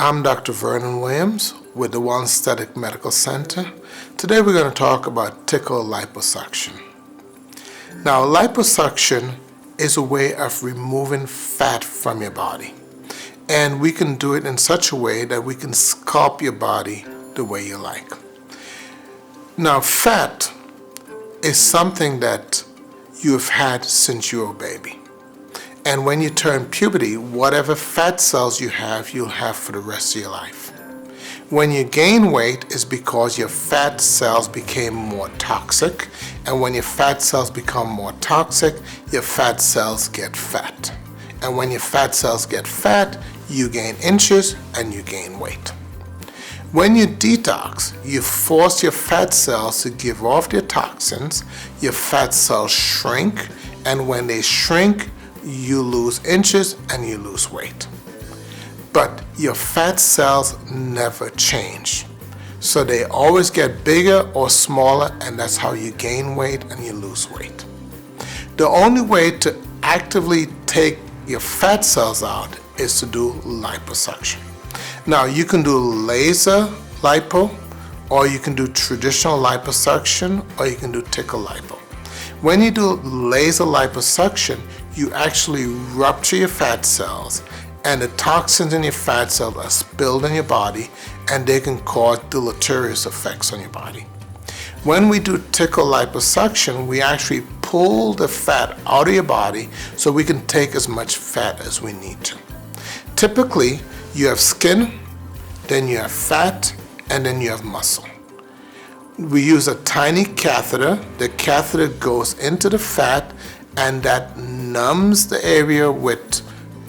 I'm Dr. Vernon Williams with the One Aesthetic Medical Center. Today we're going to talk about Tickle Liposuction. Now, liposuction is a way of removing fat from your body. And we can do it in such a way that we can sculpt your body the way you like. Now, fat is something that you've had since you were a baby. And when you turn puberty, whatever fat cells you have, you'll have for the rest of your life. When you gain weight, it's because your fat cells became more toxic. And when your fat cells become more toxic, your fat cells get fat. And when your fat cells get fat, you gain inches and you gain weight. When you detox, you force your fat cells to give off their toxins. Your fat cells shrink, and when they shrink, you lose inches and you lose weight. But your fat cells never change. So they always get bigger or smaller, and that's how you gain weight and you lose weight. The only way to actively take your fat cells out is to do liposuction. Now, you can do laser lipo, or you can do traditional liposuction, or you can do Tickle Lipo. When you do laser liposuction, you actually rupture your fat cells, and the toxins in your fat cells are spilled in your body, and they can cause deleterious effects on your body. When we do Tickle Liposuction, we actually pull the fat out of your body so we can take as much fat as we need to. Typically, you have skin, then you have fat, and then you have muscle. We use a tiny catheter. The catheter goes into the fat, and that numbs the area with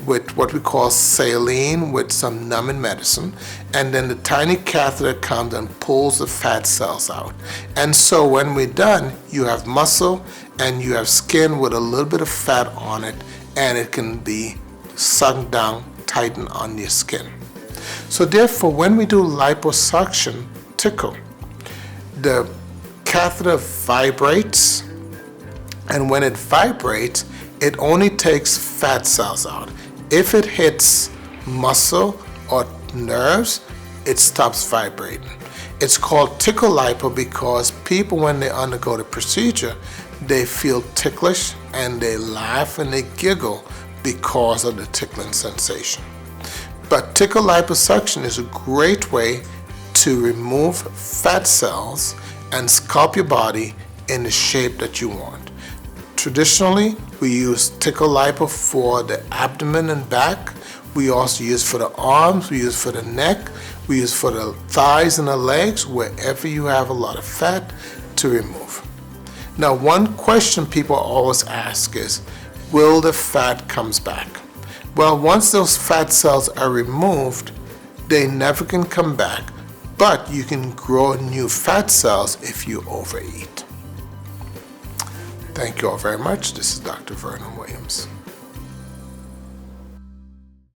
what we call saline, with some numbing medicine, and then the tiny catheter comes and pulls the fat cells out. And so when we're done, you have muscle and you have skin with a little bit of fat on it, and it can be sunk down, tightened on your skin. So therefore, when we do liposuction, tickle, the catheter vibrates, and when it vibrates, it only takes fat cells out. If it hits muscle or nerves, it stops vibrating. It's called Tickle Lipo because people, when they undergo the procedure, they feel ticklish and they laugh and they giggle because of the tickling sensation. But Tickle Liposuction is a great way to remove fat cells and sculpt your body in the shape that you want. Traditionally, we use Tickle Lipo for the abdomen and back. We also use for the arms, we use for the neck, we use for the thighs and the legs, wherever you have a lot of fat to remove. Now, one question people always ask is, will the fat comes back? Well, once those fat cells are removed, they never can come back, but you can grow new fat cells if you overeat. Thank you all very much. This is Dr. Vernon Williams.